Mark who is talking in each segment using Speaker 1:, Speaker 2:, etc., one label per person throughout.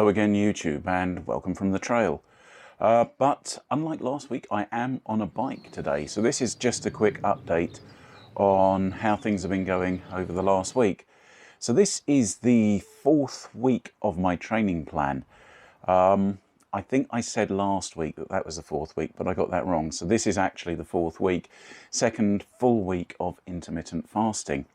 Speaker 1: Hello again YouTube, and welcome from the trail. But unlike last week, I am on a bike today. So this is just a quick update on how things have been going over the last week. So this is the 4th week of my training plan. I think I said last week that was the 4th week, but I got that wrong. So this is actually the 4th week, second full week of intermittent fasting.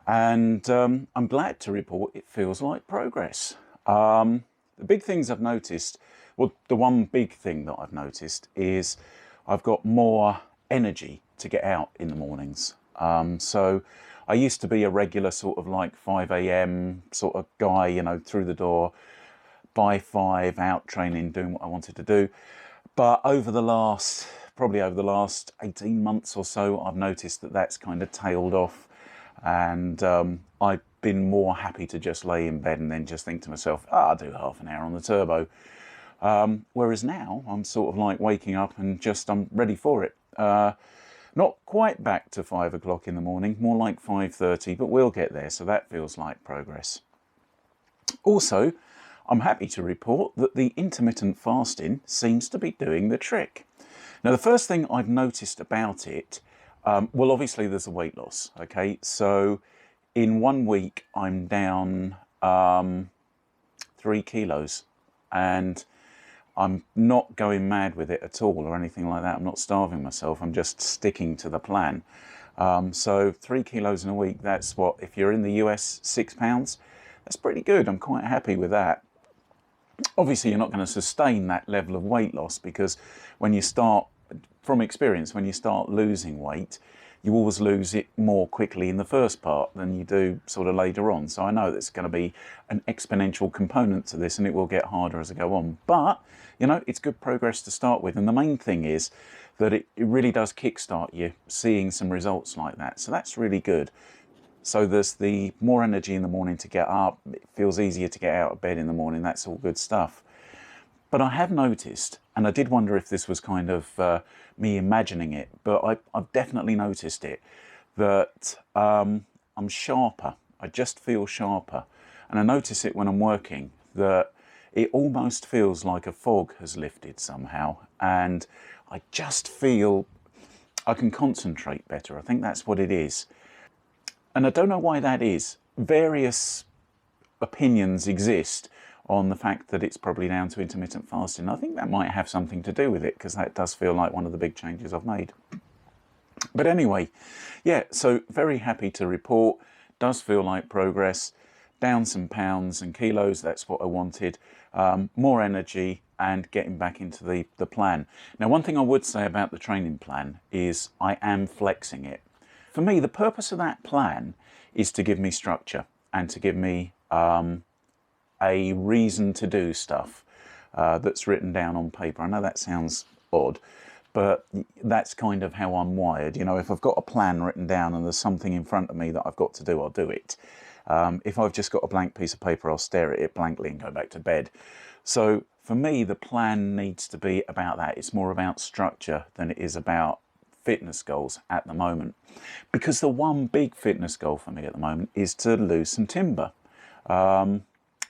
Speaker 1: And I'm glad to report it feels like progress. The big things I've noticed, well, the one big thing that I've noticed is I've got more energy to get out in the mornings. So I used to be a regular sort of like 5 a.m. sort of guy, you know, through the door by 5, out training, doing what I wanted to do. But probably over the last 18 months or so, I've noticed that that's kind of tailed off. And I've been more happy to just lay in bed and then just think to myself, I'll do half an hour on the turbo. Whereas now I'm sort of like waking up and I'm ready for it. Not quite back to 5 o'clock in the morning, more like 5:30, but we'll get there. So that feels like progress. Also, I'm happy to report that the intermittent fasting seems to be doing the trick. Now, the first thing I've noticed about it, well, obviously there's a weight loss, okay? So in 1 week, I'm down 3 kilos, and I'm not going mad with it at all or anything like that. I'm not starving myself. I'm just sticking to the plan. So 3 kilos in a week, that's what, if you're in the US, 6 pounds, that's pretty good. I'm quite happy with that. Obviously, you're not going to sustain that level of weight loss because when you start, from experience, when you start losing weight, you always lose it more quickly in the first part than you do sort of later on. So I know there's going to be an exponential component to this and it will get harder as I go on. But, you know, it's good progress to start with. And the main thing is that it really does kickstart you seeing some results like that. So that's really good. So there's the more energy in the morning to get up. It feels easier to get out of bed in the morning. That's all good stuff. But I have noticed, and I did wonder if this was kind of me imagining it, but I've definitely noticed it, that I'm sharper. I just feel sharper. And I notice it when I'm working, that it almost feels like a fog has lifted somehow. And I just feel I can concentrate better. I think that's what it is. And I don't know why that is. Various opinions exist on the fact that it's probably down to intermittent fasting. I think that might have something to do with it because that does feel like one of the big changes I've made. But anyway, yeah, so very happy to report. Does feel like progress. Down some pounds and kilos, that's what I wanted. More energy and getting back into the plan. Now, one thing I would say about the training plan is I am flexing it. For me, the purpose of that plan is to give me structure and to give me a reason to do stuff that's written down on paper. I know that sounds odd, but that's kind of how I'm wired. You know, if I've got a plan written down and there's something in front of me that I've got to do, I'll do it. If I've just got a blank piece of paper, I'll stare at it blankly and go back to bed. So for me, the plan needs to be about that. It's more about structure than it is about fitness goals at the moment, because the one big fitness goal for me at the moment is to lose some timber,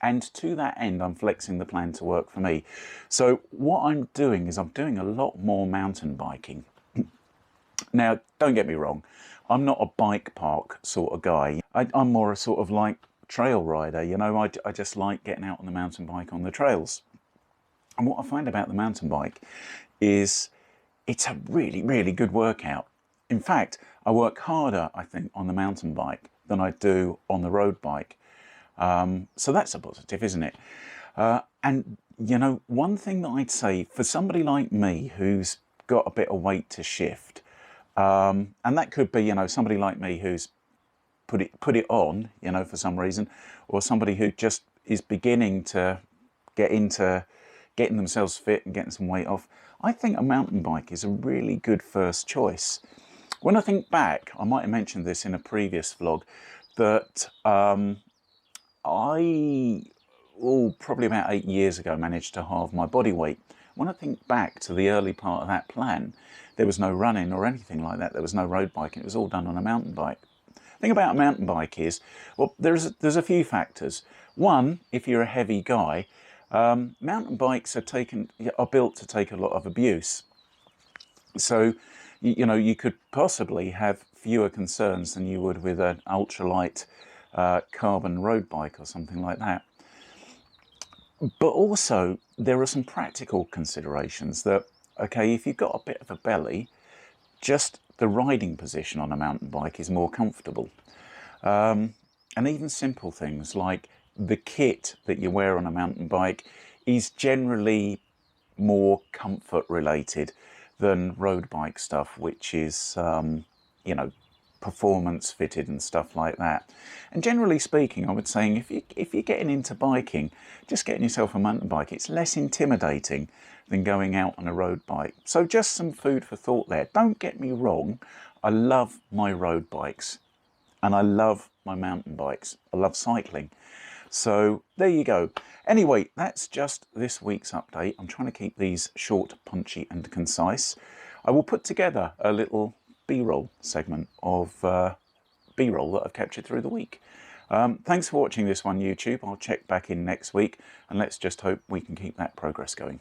Speaker 1: and to that end I'm flexing the plan to work for me. So what I'm doing is I'm doing a lot more mountain biking. Now, don't get me wrong, I'm not a bike park sort of guy. I'm more a sort of like trail rider, you know. I just like getting out on the mountain bike on the trails. And what I find about the mountain bike is it's a really, really good workout. In fact, I work harder, I think, on the mountain bike than I do on the road bike. So that's a positive, isn't it? And, you know, one thing that I'd say for somebody like me who's got a bit of weight to shift, and that could be, you know, somebody like me who's put it on, you know, for some reason, or somebody who just is beginning to get into getting themselves fit and getting some weight off, I think a mountain bike is a really good first choice. When I think back, I might have mentioned this in a previous vlog, that probably about 8 years ago, managed to halve my body weight. When I think back to the early part of that plan, there was no running or anything like that. There was no road biking. It was all done on a mountain bike. The thing about a mountain bike is, well, there's a few factors. One, if you're a heavy guy, Mountain bikes are built to take a lot of abuse. So, you know, you could possibly have fewer concerns than you would with an ultralight carbon road bike or something like that. But also, there are some practical considerations that, okay, if you've got a bit of a belly, just the riding position on a mountain bike is more comfortable. And even simple things like the kit that you wear on a mountain bike is generally more comfort related than road bike stuff, which is, you know, performance fitted and stuff like that. And generally speaking, I would say if you're getting into biking, just getting yourself a mountain bike, it's less intimidating than going out on a road bike. So just some food for thought there. Don't get me wrong, I love my road bikes and I love my mountain bikes. I love cycling. So there you go. Anyway, that's just this week's update. I'm trying to keep these short, punchy and concise. I will put together a little B-roll segment of B-roll that I've captured through the week. Thanks for watching this one, YouTube. I'll check back in next week and let's just hope we can keep that progress going.